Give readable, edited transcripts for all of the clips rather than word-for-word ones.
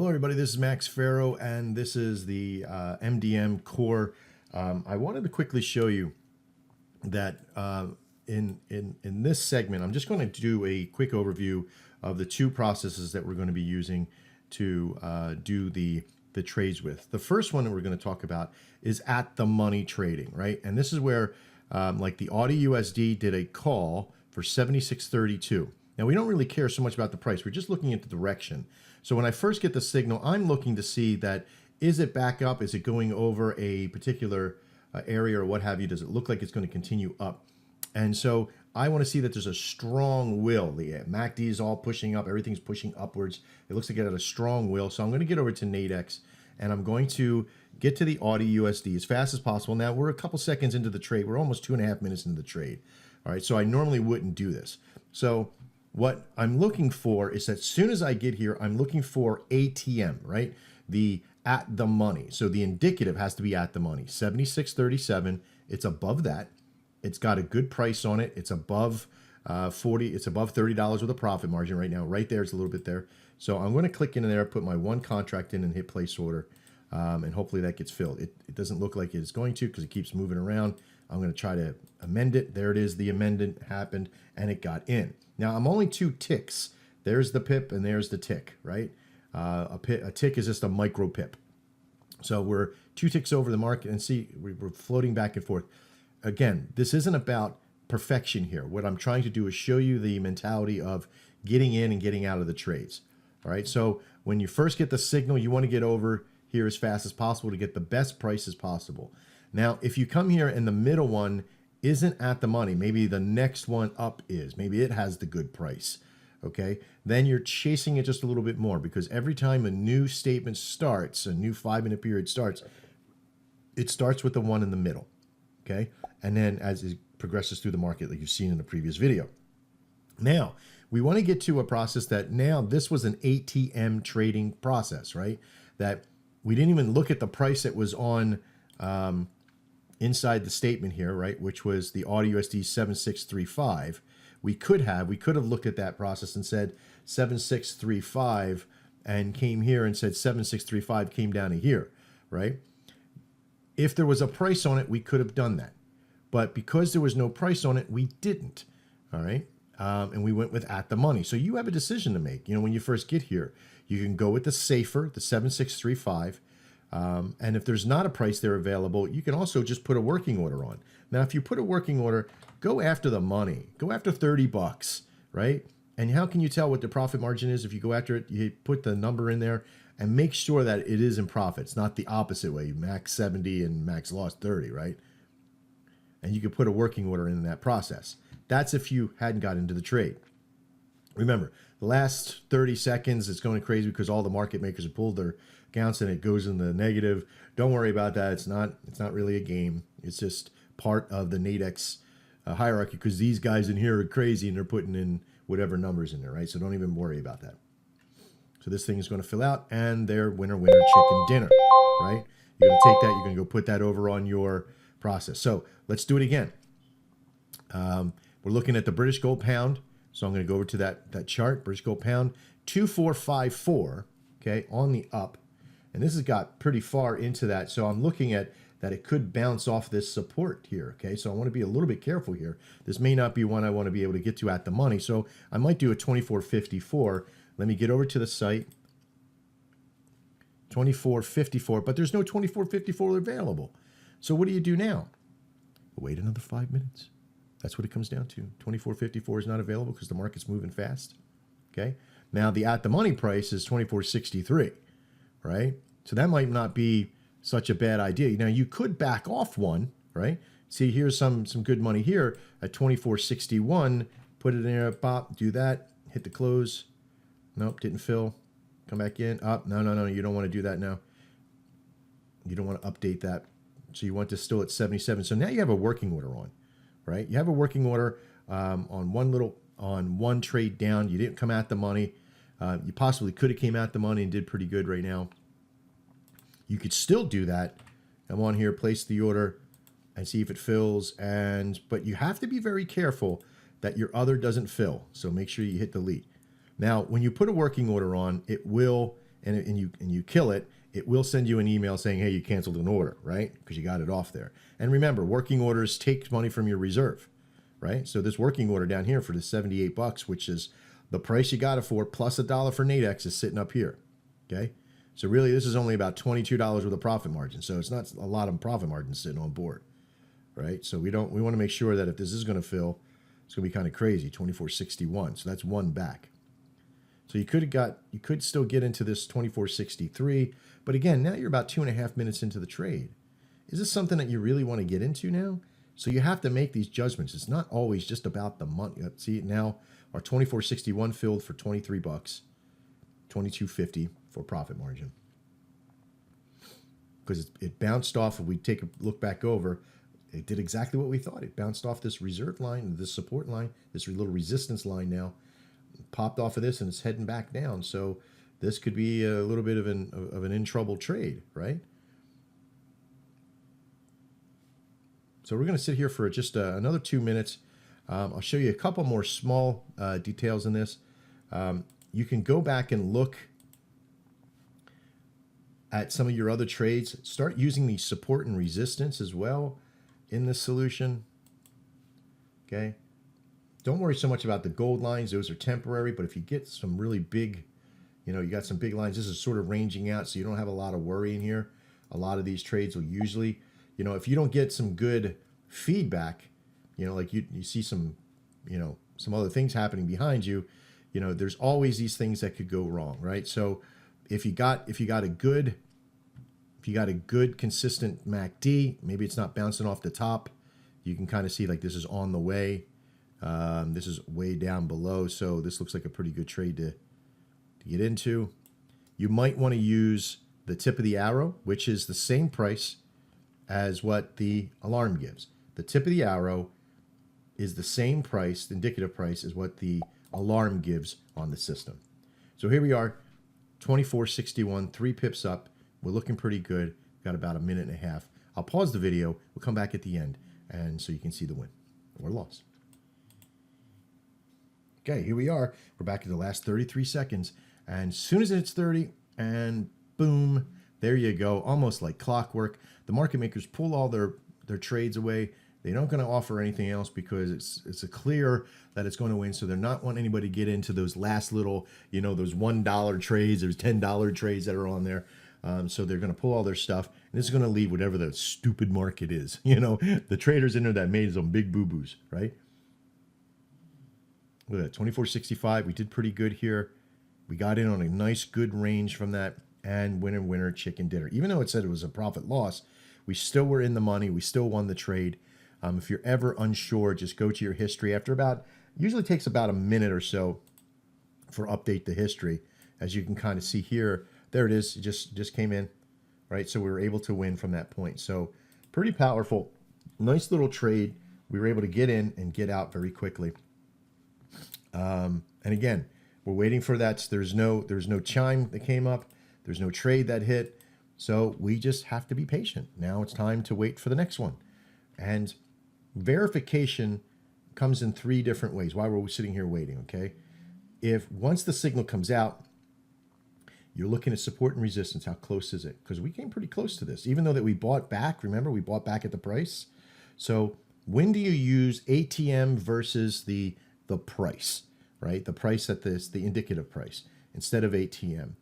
Hello everybody, this is Max Farrow and this is the MDM core. I wanted to quickly show you that in this segment, I'm just going to do a quick overview of the two processes that we're going to be using to do the trades with. The first one that we're going to talk about is at the money trading, right? And this is where like the Audi USD did a call for 76.32. Now we don't really care so much about the price. We're just looking at the direction. So when I first get the signal, I'm looking to see that, is it back up? Is it going over a particular area or what have you? Does it look like it's going to continue up? And so I want to see that there's a strong will. The MACD is all pushing up. Everything's pushing upwards. It looks like it had a strong will. So I'm going to get over to Nadex and I'm going to get to the Audi USD as fast as possible. Now we're a couple seconds into the trade. We're almost 2.5 minutes into the trade. All right. So I normally wouldn't do this. So what I'm looking for is that as soon as I get here, I'm looking for ATM, right? The at the money. So the indicative has to be at the money. 76.37. It's above that. It's got a good price on it. It's above 40. It's above $30 with a profit margin right now. Right there, it's a little bit there. So I'm going to click in there, put my one contract in and hit place order. And hopefully that gets filled. It doesn't look like it's going to because it keeps moving around. I'm going to try to amend it. There it is. The amendment happened and it got in. Now I'm only 2 ticks. There's the pip and there's the tick, right? A tick is just a micro pip. So we're 2 ticks over the market and see we're floating back and forth. Again, this isn't about perfection here. What I'm trying to do is show you the mentality of getting in and getting out of the trades. All right. So when you first get the signal, you want to get over here as fast as possible to get the best price as possible. Now, if you come here and the middle one isn't at the money, maybe the next one up is, maybe it has the good price, okay? Then you're chasing it just a little bit more because every time a new statement starts, a new 5-minute period starts, it starts with the one in the middle, okay? And then as it progresses through the market, like you've seen in the previous video. Now, we want to get to a process that now this was an ATM trading process, right? That we didn't even look at the price that was on inside the statement here, right, which was the Audi USD 7635. We could have looked at that process and said 7635 and came here and said 7635 came down to here, right? If there was a price on it, we could have done that. But because there was no price on it, we didn't, all right? And we went with at the money. So you have a decision to make. You know, when you first get here, you can go with the safer, the 7635. And if there's not a price there available, you can also just put a working order on. Now, if you put a working order, go after the money. Go after 30 bucks, right? And how can you tell what the profit margin is? If you go after it, you put the number in there and make sure that it is in profit. It's not the opposite way, max 70 and max loss 30, right? And you could put a working order in that process. That's if you hadn't got into the trade. Remember, the last 30 seconds, it's going crazy because all the market makers have pulled their accounts and it goes in the negative. Don't worry about that. It's not really a game. It's just part of the Nadex hierarchy because these guys in here are crazy and they're putting in whatever numbers in there, right? So don't even worry about that. So this thing is going to fill out and their winner, chicken dinner, right? You're going to take that. You're going to go put that over on your process. So let's do it again. We're looking at the British gold pound. So I'm going to go over to that chart, British gold pound, 2454, okay, on the up. And this has got pretty far into that. So I'm looking at that it could bounce off this support here, okay? So I want to be a little bit careful here. This may not be one I want to be able to get to at the money. So I might do a 2454. Let me get over to the site. 2454, but there's no 2454 available. So what do you do now? Wait another 5 minutes. That's what it comes down to. 2454 is not available because the market's moving fast. Okay. Now the at the money price is 2463, right? So that might not be such a bad idea. Now you could back off one, right? See, here's some good money here at 2461. Put it in there, pop, do that, hit the close. Nope, didn't fill. Come back in. Up. No. You don't want to do that now. You don't want to update that. So you want this still at 77. So now you have a working order on. Right? You have a working order on one trade down. You didn't come at the money. You possibly could have came at the money and did pretty good right now. You could still do that. Come on here, place the order and see if it fills. But you have to be very careful that your other doesn't fill. So make sure you hit delete. Now, when you put a working order on, it will and you kill it, it will send you an email saying, hey, you canceled an order, right? Because you got it off there. And remember, working orders take money from your reserve, right? So this working order down here for the 78 bucks, which is the price you got it for, plus $1 for Nadex, is sitting up here, okay? So really, this is only about $22 worth of profit margin. So it's not a lot of profit margin sitting on board, right? So we want to make sure that if this is going to fill, it's going to be kind of crazy, 24.61. So that's one back. So you could still get into this 24.63, but again, now you're about 2.5 minutes into the trade. Is this something that you really want to get into now? So you have to make these judgments. It's not always just about the money. See, now our 24.61 filled for 23 bucks, 22.50 for profit margin. Because it bounced off, if we take a look back over, it did exactly what we thought. It bounced off this reserve line, this support line, this little resistance line now, popped off of this, and it's heading back down. So this could be a little bit of an in trouble trade, right? So we're going to sit here for just another 2 minutes. I'll show you a couple more small details in this. You can go back and look at some of your other trades. Start using the support and resistance as well in this solution. Okay. Don't worry so much about the gold lines. Those are temporary, but if you get some really big, you got some big lines, this is sort of ranging out, so you don't have a lot of worry in here. A lot of these trades will usually, if you don't get some good feedback, like you see some, some other things happening behind you, there's always these things that could go wrong, right? So if you got a good consistent MACD, maybe it's not bouncing off the top, you can kind of see like this is on the way. This is way down below, so this looks like a pretty good trade to get into. You might want to use the tip of the arrow, which is the same price as what the alarm gives. The tip of the arrow is the same price, the indicative price, is what the alarm gives on the system. So here we are, 24.61, 3 pips up. We're looking pretty good. Got about a minute and a half. I'll pause the video. We'll come back at the end, and so you can see the win or loss. Okay, here we are. We're back in the last 33 seconds. And as soon as it's 30, and boom, there you go. Almost like clockwork. The market makers pull all their trades away. They're not going to offer anything else because it's a clear that it's going to win. So they're not wanting anybody to get into those last little, those $1 trades, there's $10 trades that are on there. So they're going to pull all their stuff, and this is going to leave whatever the stupid market is. The traders in there that made some big boo-boos, right? Look at that, 24.65. We did pretty good here. We got in on a nice, good range from that, and winner, winner, chicken dinner. Even though it said it was a profit loss, we still were in the money. We still won the trade. If you're ever unsure, just go to your history. Usually takes about a minute or so for update the history. As you can kind of see here, there it is. It just came in, right? So we were able to win from that point. So pretty powerful, nice little trade. We were able to get in and get out very quickly. And again, we're waiting for that. There's no chime that came up. There's no trade that hit. So we just have to be patient. Now it's time to wait for the next one. And verification comes in 3 different ways. Why were we sitting here waiting, okay? If once the signal comes out, you're looking at support and resistance. How close is it? Because we came pretty close to this, even though that we bought back. Remember, we bought back at the price. So when do you use ATM versus the price, right? The price at this, the indicative price, instead of ATM.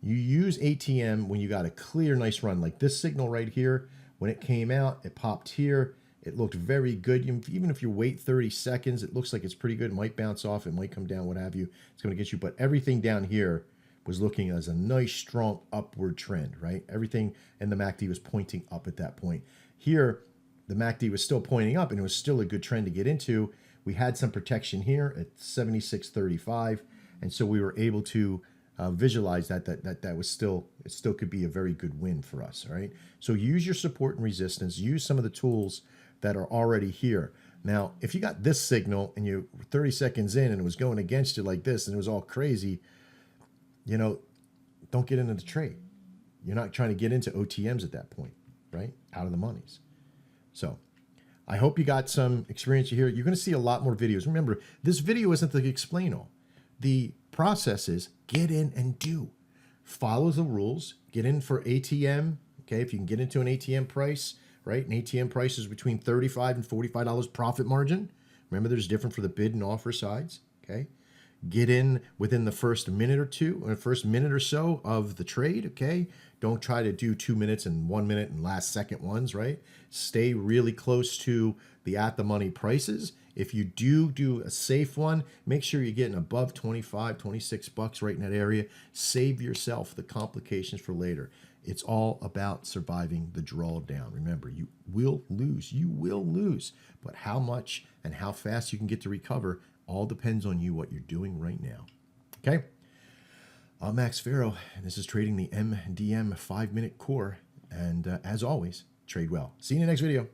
You use ATM when you got a clear, nice run. Like this signal right here, when it came out, it popped here. It looked very good. Even if you wait 30 seconds, it looks like it's pretty good. It might bounce off. It might come down, what have you. It's going to get you. But everything down here was looking as a nice, strong upward trend, right? Everything in the MACD was pointing up at that point. Here, the MACD was still pointing up, and it was still a good trend to get into. We had some protection here at 76.35, and so we were able to visualize that was still, it still could be a very good win for us, all right? So use your support and resistance. Use some of the tools that are already here. Now, if you got this signal and you're 30 seconds in and it was going against you like this and it was all crazy, don't get into the trade. You're not trying to get into OTMs at that point, right? Out of the monies. So I hope you got some experience here. You're going to see a lot more videos. Remember, this video isn't the explain all. The process is get in and do. follow the rules, get in for ATM. Okay, if you can get into an ATM price, right? An ATM price is between $35 and $45 profit margin. Remember, there's different for the bid and offer sides. Okay, get in within the first minute or two, or the first minute or so of the trade. Okay, don't try to do 2 minutes and 1 minute and last second ones. Right, stay really close to the at the money prices. If you do a safe one, make sure you're getting above 25, 26 bucks right in that area. Save yourself the complications for later. It's all about surviving the drawdown. Remember, you will lose. You will lose. But how much and how fast you can get to recover all depends on you, what you're doing right now. Okay? I'm Max Farrow, and this is trading the MDM 5-minute core. And as always, trade well. See you in the next video.